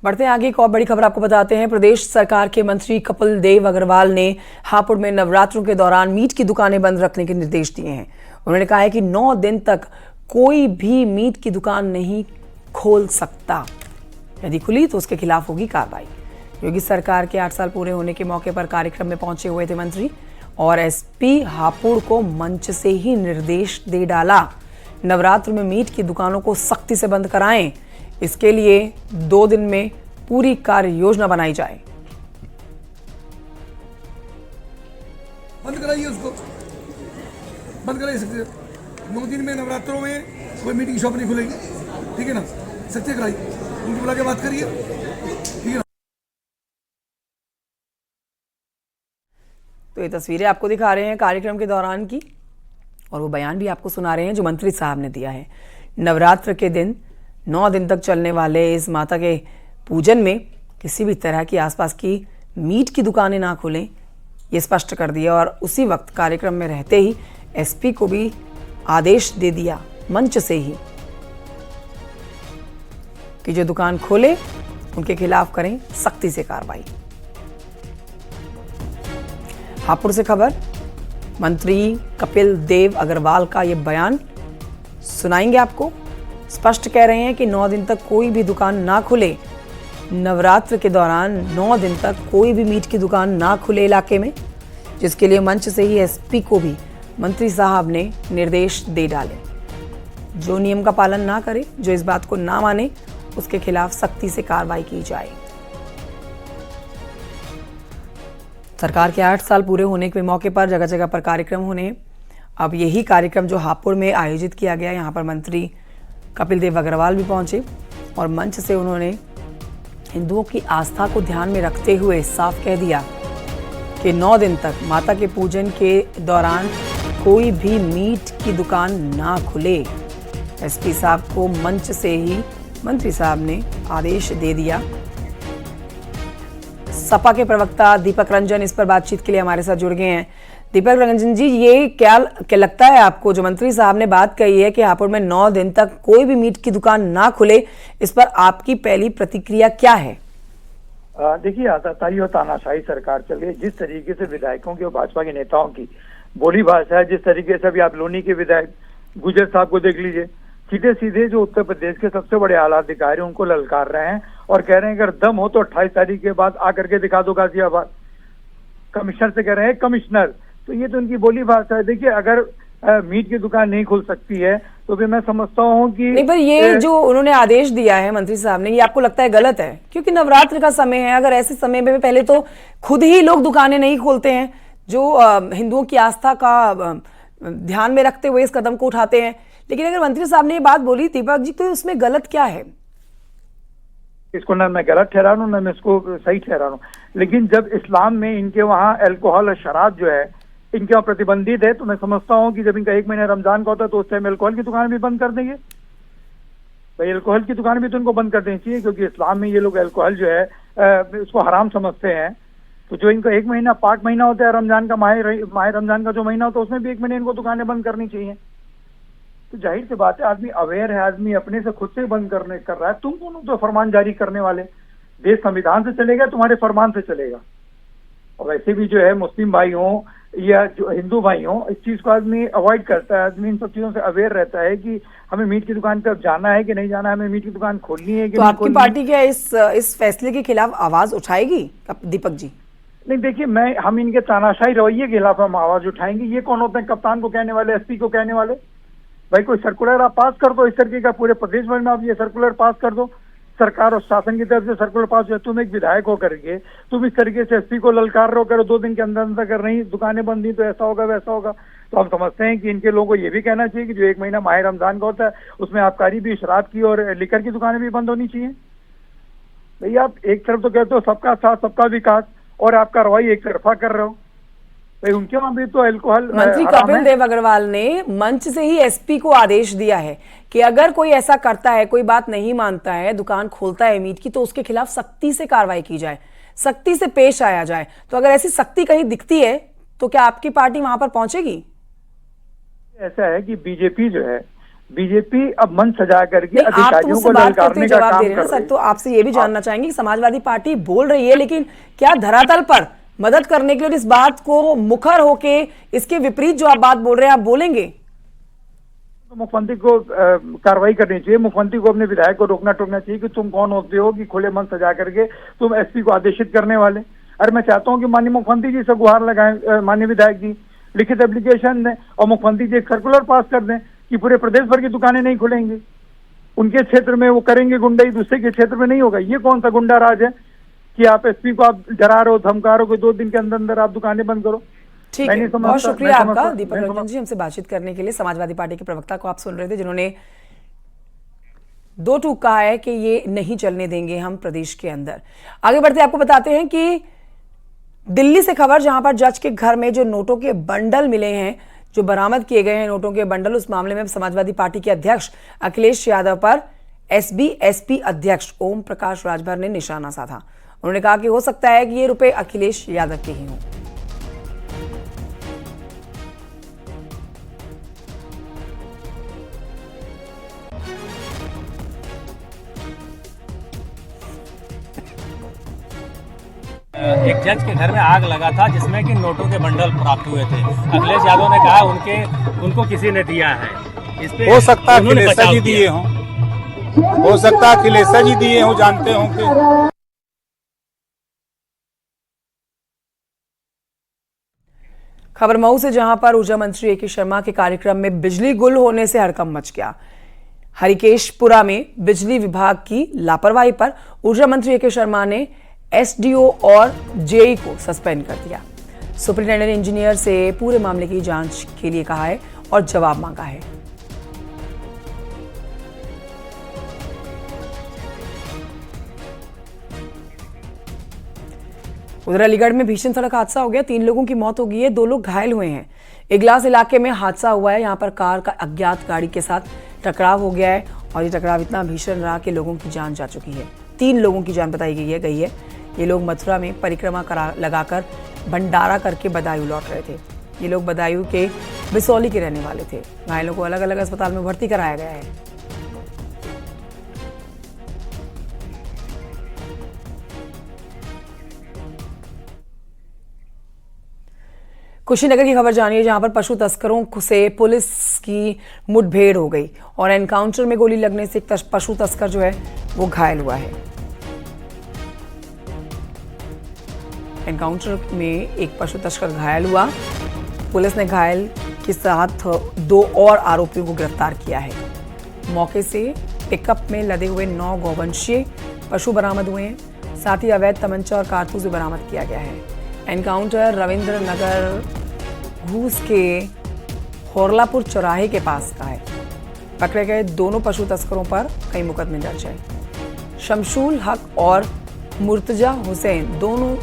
बढ़ते हैं आगे, एक और बड़ी खबर आपको बताते हैं। प्रदेश सरकार के मंत्री कपिल देव अग्रवाल ने हापुड़ में नवरात्रों के दौरान मीट की दुकानें बंद रखने के निर्देश दिए हैं। उन्होंने कहा है कि 9 दिन तक कोई भी मीट की दुकान नहीं खोल सकता। यदि खुली तो उसके खिलाफ होगी कार्रवाई। योगी सरकार के 8 साल पूरे होने के मौके पर कार्यक्रम में पहुंचे हुए थे मंत्री और एसपी हापुड़ को मंच से ही निर्देश दे डाला, नवरात्र में मीट की दुकानों को सख्ती से बंद कराएं। इसके लिए 2 दिन में पूरी कार्य योजना बनाई जाए। बंद कराइए, उसको बंद कराइए सकते। 9 दिन में नवरात्रों में कोई मीट की शॉप नहीं खुलेगी, ठीक है ना। सख्ती कराइए, उनको बुला के बात करिए, ठीक है ना। तो ये तस्वीरें आपको दिखा रहे हैं कार्यक्रम के दौरान की, और वो बयान भी आपको सुना रहे हैं जो मंत्री साहब ने दिया है। नवरात्र के दिन 9 दिन तक चलने वाले इस माता के पूजन में किसी भी तरह की आसपास की मीट की दुकानें ना खुलें, ये स्पष्ट कर दिया। और उसी वक्त कार्यक्रम में रहते ही एसपी को भी आदेश दे दिया मंच से ही कि जो दुकान खोले उनके खिलाफ करें सख्ती से कार्रवाई। हापुड़ से खबर, मंत्री कपिल देव अग्रवाल का ये बयान सुनाएंगे आपको। स्पष्ट कह रहे हैं कि 9 दिन तक कोई भी दुकान ना खुले। नवरात्र के दौरान 9 दिन तक कोई भी मीट की दुकान ना खुले इलाके में, जिसके लिए मंच से ही एसपी को भी मंत्री साहब ने निर्देश दे डाले। जो नियम का पालन ना करे, जो इस बात को ना माने, उसके खिलाफ सख्ती से कार्रवाई की जाए। सरकार के 8 साल पूरे होने के मौके पर जगह जगह पर कार्यक्रम होने हैं। अब यही कार्यक्रम जो हापुड़ में आयोजित किया गया, यहाँ पर मंत्री कपिल देव अग्रवाल भी पहुंचे और मंच से उन्होंने हिंदुओं की आस्था को ध्यान में रखते हुए साफ कह दिया कि 9 दिन तक माता के पूजन के दौरान कोई भी मीट की दुकान ना खुले। एसपी साहब को मंच से ही मंत्री साहब ने आदेश दे दिया। सपा के प्रवक्ता दीपक रंजन इस पर बातचीत के लिए हमारे साथ जुड़ गए हैं। दीपक रंजन जी, ये क्या लगता है आपको, जो मंत्री साहब ने बात कही है कि हापुड़ में 9 दिन तक कोई भी मीट की दुकान ना खुले, इस पर आपकी पहली प्रतिक्रिया क्या है? देखिए, आताताई और तानाशाही सरकार चल रही है। जिस तरीके से विधायकों की और भाजपा के नेताओं की बोली भाषा है, जिस तरीके से अभी आप लोनी के विधायक गुजर साहब को देख लीजिए, सीधे सीधे जो उत्तर प्रदेश के सबसे बड़े आला अधिकारी उनको ललकार रहे हैं और कह रहे हैं अगर दम हो तो 28 तारीख के बाद आकर के दिखा दो गाजियाबाद। कमिश्नर से कह रहे हैं कमिश्नर, तो ये तो उनकी बोली भाषा है। देखिए, अगर मीट की दुकान नहीं खुल सकती है तो फिर मैं समझता हूँ कि नहीं, पर ये जो उन्होंने आदेश दिया है मंत्री साहब ने, ये आपको लगता है गलत है? क्योंकि नवरात्र का समय है, अगर ऐसे समय में पहले तो खुद ही लोग दुकानें नहीं खोलते हैं, जो हिंदुओं की आस्था का ध्यान में रखते हुए इस कदम को उठाते हैं। लेकिन अगर मंत्री साहब ने ये बात बोली दीपक जी, तो उसमें गलत क्या है? इसको ना मैं गलत ठहरा रहा हूँ, ना मैं इसको सही ठहरा रहा हूँ। लेकिन जब इस्लाम में इनके वहाँ अल्कोहल और शराब जो है इनके वहाँ प्रतिबंधित है, तो मैं समझता हूँ कि जब इनका 1 महीना रमजान का होता है तो उस टाइम अल्कोहल की दुकान भी बंद कर देंगे। भाई, अल्कोहल की दुकान भी तो इनको बंद कर देनी चाहिए, क्योंकि इस्लाम में ये लोग अल्कोहल जो है उसको हराम समझते हैं। तो जो इनका 1 महीना पाक महीना होता है रमजान का, माह रमजान का जो महीना होता है, उसमें भी 1 महीने इनको दुकानें बंद करनी चाहिए। तो जाहिर सी बात है, आदमी अवेयर है, आदमी अपने से खुद से बंद कर रहा है। तुम कौन तो फरमान जारी करने वाले? देश संविधान से चलेगा, तुम्हारे फरमान से चलेगा। और वैसे भी जो है मुस्लिम भाई हो या जो हिंदू भाई हो, इस चीज को आदमी अवॉइड करता है। आदमी इन सब चीजों से अवेयर रहता है कि हमें मीट की दुकान पे अब जाना है कि नहीं जाना है, हमें मीट की दुकान खोलनी है कि तो आपकी पार्टी क्या इस फैसले के खिलाफ आवाज उठाएगी दीपक जी? नहीं, देखिए, हम इनके तानाशाही रवैये के खिलाफ हम आवाज उठाएंगे। ये कौन होते हैं कप्तान को कहने वाले, एसपी को कहने वाले? भाई, कोई सर्कुलर आप पास कर दो इस तरीके का, पूरे प्रदेश भर में आप ये सर्कुलर पास कर दो। सरकार और शासन की तरफ से सर्कुलर पास हुआ, तुम एक विधायक हो करके तुम इस तरीके से एसपी को ललकार रहे हो, करो 2 दिन के अंदर अंदर कर नहीं दुकानें बंद नहीं तो ऐसा होगा वैसा होगा। तो हम समझते हैं कि इनके लोगों को ये भी कहना चाहिए कि जो 1 महीना माह रमजान का होता है उसमें आबकारी भी, शराब की और लिकर की दुकानें भी बंद होनी चाहिए। भैया, आप एक तरफ तो कहते हो सबका साथ सबका विकास और आप कार्रवाई एक तरफा कर रहे हो। भाई, उनके वहां भी तो अल्कोहल। मंत्री कपिल देव अग्रवाल ने मंच से ही एसपी को आदेश दिया है कि अगर कोई ऐसा करता है, कोई बात नहीं मानता है, दुकान खोलता है मीट की, तो उसके खिलाफ सख्ती से कार्रवाई की जाए, सख्ती से पेश आया जाए। तो अगर ऐसी सख्ती कहीं दिखती है तो क्या आपकी पार्टी वहां पर पहुंचेगी? ऐसा है कि बीजेपी जो है बीजेपी अब मन सजा करके नहीं, आप तो अधिकारियों मुझसे को बात करते ललकारने का जवाब काम दे रहे हैं कर ना सर, रही तो आपसे ये भी जानना चाहेंगे कि समाजवादी पार्टी बोल रही है, लेकिन क्या धरातल पर मदद करने के लिए इस बात को मुखर होके इसके विपरीत जो आप बात बोल रहे हैं आप बोलेंगे? तो मुख्यमंत्री को कार्रवाई करनी चाहिए। मुख्यमंत्री को अपने विधायक को रोकना टोकना चाहिए कि तुम कौन होते हो कि खुले मन सजा करके तुम एसपी को आदेशित करने वाले। अरे मैं चाहता हूं कि माननीय मुख्यमंत्री जी से गुहार लगाएं, माननीय विधायक जी लिखित एप्लीकेशन दें और मुख्यमंत्री जी एक सर्कुलर पास कर दें कि पूरे प्रदेश भर की दुकानें नहीं खुलेंगी, उनके क्षेत्र में वो करेंगे गुंडाई, दूसरे के क्षेत्र में नहीं होगा। ये कौन सा गुंडा राज है कि आप एसपी को आप डरा रहे हो, धमका रहे हो कि 2 दिन के अंदर अंदर आप दुकानें बंद करो। ठीक मैं है, नहीं समझता, बहुत शुक्रिया मैं आपका समझता- दीपक मैं रंजन जी हमसे बातचीत करने के लिए। समाजवादी पार्टी के प्रवक्ता को आप सुन रहे थे जिन्होंने 2 टूक कहा है कि ये नहीं चलने देंगे हम प्रदेश के अंदर। आगे बढ़ते आपको बताते हैं कि दिल्ली से खबर, जहां पर जज के घर में जो नोटों के बंडल मिले हैं, जो बरामद किए गए हैं नोटों के बंडल, उस मामले में समाजवादी पार्टी के अध्यक्ष अखिलेश यादव पर एसपी अध्यक्ष ओम प्रकाश राजभर ने निशाना साधा। उन्होंने कहा कि हो सकता है कि ये रुपए अखिलेश यादव के ही हों। एक जज के घर में आग लगा था जिसमें कि नोटों के बंडल प्राप्त हुए थे। अखिलेश यादव ने कहा उनको किसी ने दिया है। इस पे हो सकता है उन्होंने अखिलेश बचाव जी किया। दिए हों, हो सकता है अखिलेश जी दिए हों, जानते हों कि खबर मऊ से, जहां पर ऊर्जा मंत्री ए.के. शर्मा के कार्यक्रम में बिजली गुल होने से हड़कंप मच गया। हरिकेशपुरा में बिजली विभाग की लापरवाही पर ऊर्जा मंत्री ए.के. शर्मा ने एसडीओ और जेई को सस्पेंड कर दिया। सुपरिटेंडेंट इंजीनियर से पूरे मामले की जांच के लिए कहा है और जवाब मांगा है। उधर अलीगढ़ में भीषण सड़क हादसा हो गया, 3 लोगों की मौत हो गई है, 2 लोग घायल हुए हैं। इगलास इलाके में हादसा हुआ है, यहाँ पर कार का अज्ञात गाड़ी के साथ टकराव हो गया है और ये टकराव इतना भीषण रहा कि लोगों की जान जा चुकी है। 3 लोगों की जान बताई गई है। ये लोग मथुरा में परिक्रमा लगाकर भंडारा करके बदायूं लौट रहे थे। ये लोग बदायूं के बिसौली के रहने वाले थे। घायलों को अलग अलग अस्पताल में भर्ती कराया गया है। कुशीनगर की खबर जानिए, जहां पर पशु तस्करों से पुलिस की मुठभेड़ हो गई और एनकाउंटर में गोली लगने से एक पशु तस्कर जो है वो घायल हुआ है। एनकाउंटर में एक पशु तस्कर घायल हुआ। पुलिस ने घायल के साथ 2 और आरोपियों को गिरफ्तार किया है। मौके से पिकअप में लदे हुए 9 गौवंशीय पशु बरामद हुए हैं। साथ ही अवैध तमंचा और कारतूस भी बरामद किया गया है। एनकाउंटर रविंद्र नगर घूस के होरलापुर चौराहे के पास का है। पकड़े गए दोनों पशु तस्करों पर कई मुकदमे दर्ज है। शमशुल हक और मुर्तजा हुसैन दोनों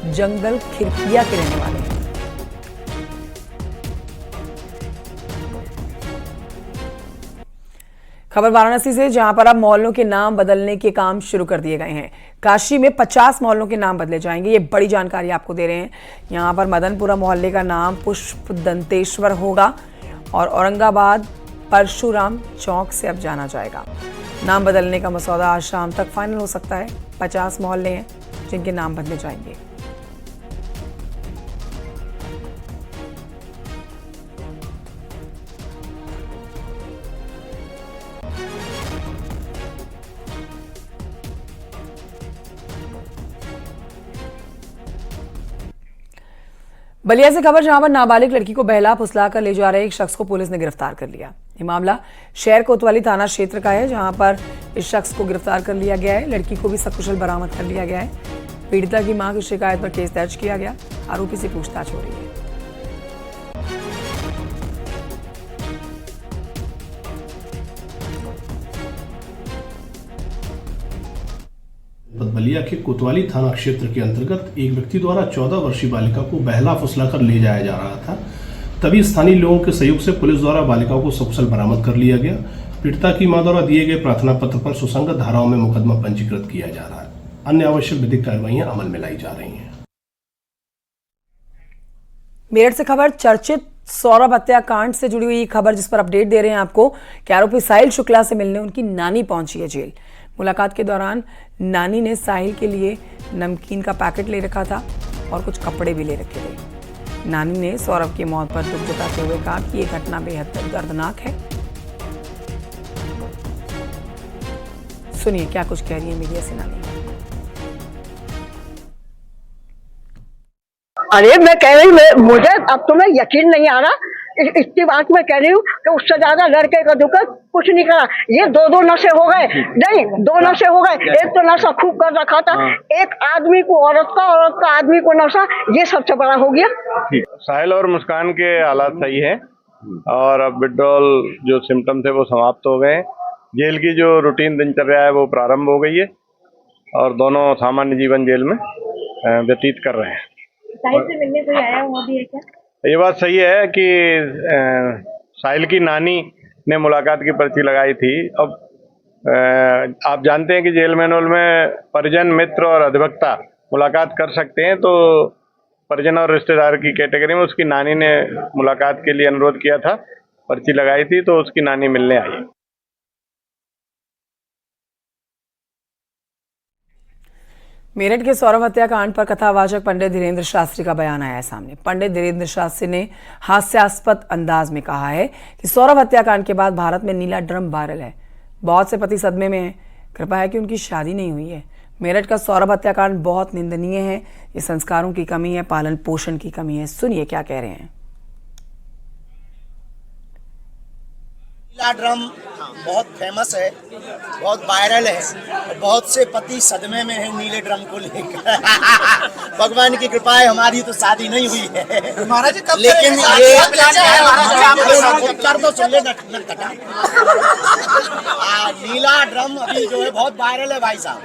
जंगल खिरकिया के रहने वाले हैं। खबर वाराणसी से, जहां पर अब मोहल्लों के नाम बदलने के काम शुरू कर दिए गए हैं। काशी में 50 मोहल्लों के नाम बदले जाएंगे। ये बड़ी जानकारी आपको दे रहे हैं। यहां पर मदनपुरा मोहल्ले का नाम पुष्प दंतेश्वर होगा और औरंगाबाद परशुराम चौक से अब जाना जाएगा। नाम बदलने का मसौदा आज शाम तक फाइनल हो सकता है। 50 मोहल्ले हैं जिनके नाम बदले जाएंगे। बलिया से खबर, जहां पर नाबालिग लड़की को बहला फुसला कर ले जा रहे एक शख्स को पुलिस ने गिरफ्तार कर लिया। ये मामला शहर कोतवाली थाना क्षेत्र का है, जहां पर इस शख्स को गिरफ्तार कर लिया गया है। लड़की को भी सकुशल बरामद कर लिया गया है। पीड़िता की मां की शिकायत पर केस दर्ज किया गया। आरोपी से पूछताछ हो रही है। बलिया के कोतवाली थाना क्षेत्र के अंतर्गत एक व्यक्ति द्वारा 14 वर्षीय बालिका को बहला फुसलाकर ले जाया जा रहा था। तभी स्थानीय लोगों के सहयोग से पुलिस द्वारा बालिका को सकुशल बरामद कर लिया गया। पीड़िता की मां द्वारा दिए गए प्रार्थना पत्र पर सुसंगत धाराओं में मुकदमा पंजीकृत किया जा रहा है। अन्य आवश्यक विधिक कार्रवाइयां अमल में लाई जा रही हैं। मेरठ से खबर, चर्चित सौरभ हत्याकांड से जुड़ी हुई खबर जिस पर अपडेट दे रहे हैं आपको कि आरोपी साहिल शुक्ला से मिलने उनकी नानी पहुंची है जेल। मुलाकात के दौरान नानी ने साहिल के लिए नमकीन का पैकेट ले रखा था और कुछ कपड़े भी ले रखे थे। नानी ने सौरभ की मौत पर दुख जताते हुए कहा कि यह घटना बेहद दर्दनाक है। सुनिए क्या कुछ कह रही है मीडिया से नानी। अरे मैं कह रही हूँ, मुझे अब तुम्हें यकीन नहीं आ रहा, इसकी बात मैं कह रही हूँ कि उससे ज्यादा लड़के का दुख कुछ नहीं करा। ये दो नशे हो गए, नहीं 2 नशे हो गए। एक तो नशा खूब कर रखा था, एक आदमी को औरत का आदमी को नशा, ये सबसे बड़ा हो गया। साहिल और मुस्कान के हालात सही है और अब विड्रॉल जो सिम्टम थे वो समाप्त हो गए। जेल की जो रूटीन दिनचर्या है वो प्रारंभ हो गई है और दोनों सामान्य जीवन जेल में व्यतीत कर रहे हैं। साहिल से मिलने कोई आया हुआ भी है क्या? ये बात सही है कि साहिल की नानी ने मुलाकात की पर्ची लगाई थी। अब आप जानते हैं कि जेल मैनुअल में परिजन, मित्र और अधिवक्ता मुलाकात कर सकते हैं, तो परिजन और रिश्तेदार की कैटेगरी में उसकी नानी ने मुलाकात के लिए अनुरोध किया था, पर्ची लगाई थी, तो उसकी नानी मिलने आई। मेरठ के सौरभ हत्याकांड पर कथावाचक पंडित धीरेन्द्र शास्त्री का बयान आया है सामने। पंडित धीरेन्द्र शास्त्री ने हास्यास्पद अंदाज में कहा है कि सौरभ हत्याकांड के बाद भारत में नीला ड्रम वायरल है। बहुत से पति सदमे में हैं। कृपा है कि उनकी शादी नहीं हुई है। मेरठ का सौरभ हत्याकांड बहुत निंदनीय है। ये संस्कारों की कमी है, पालन पोषण की कमी है। सुनिए क्या कह रहे हैं। नीला ड्रम बहुत फेमस है, बहुत वायरल है और बहुत से पति सदमे में हैं नीले ड्रम को लेकर। भगवान की कृपा है हमारी तो शादी नहीं हुई है, लेकिन ये कर दो सुन ले कटा। नीला ड्रम अभी जो है बहुत वायरल है भाई साहब।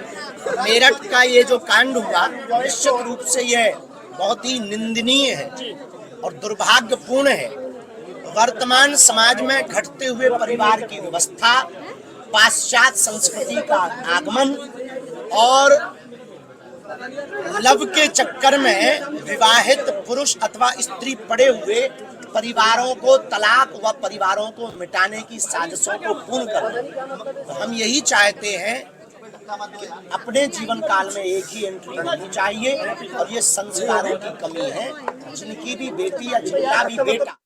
मेरठ का ये जो कांड हुआ निश्चित रूप से ये बहुत ही निंदनीय है और दुर्भाग्यपूर्ण है। वर्तमान समाज में घटते हुए परिवार की व्यवस्था, पाश्चात्य संस्कृति का आगमन और लव के चक्कर में विवाहित पुरुष अथवा स्त्री पड़े हुए परिवारों को तलाक व परिवारों को मिटाने की साजिशों को पूर्ण करना। हम यही चाहते हैं कि अपने जीवन काल में एक ही एंट्री होनी चाहिए और ये संस्कारों की कमी है। जिनकी भी बेटी या जिनका भी बेटा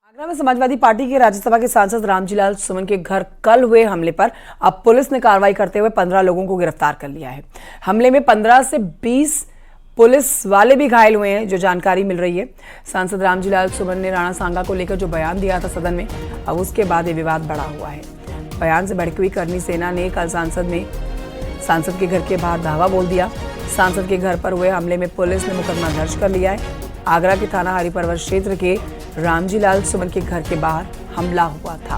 आगरा में समाजवादी पार्टी के राज्यसभा के सांसद रामजीलाल सुमन के घर कल हुए हमले पर अब पुलिस ने कार्रवाई करते हुए 15 लोगों को गिरफ्तार कर लिया है। हमले में 15 से 20 पुलिस वाले भी घायल हुए हैं, जो जानकारी मिल रही है। सांसद रामजीलाल सुमन ने राणा सांगा को लेकर जो बयान दिया था सदन में, अब उसके बाद ये विवाद बढ़ा हुआ है। बयान से भड़की हुई कर्मी सेना ने कल सांसद के घर के बाहर धावा बोल दिया। सांसद के घर पर हुए हमले में पुलिस ने मुकदमा दर्ज कर लिया है। आगरा के थाना हरिपर्वत क्षेत्र के रामजीलाल सुमन के घर के बाहर हमला हुआ था।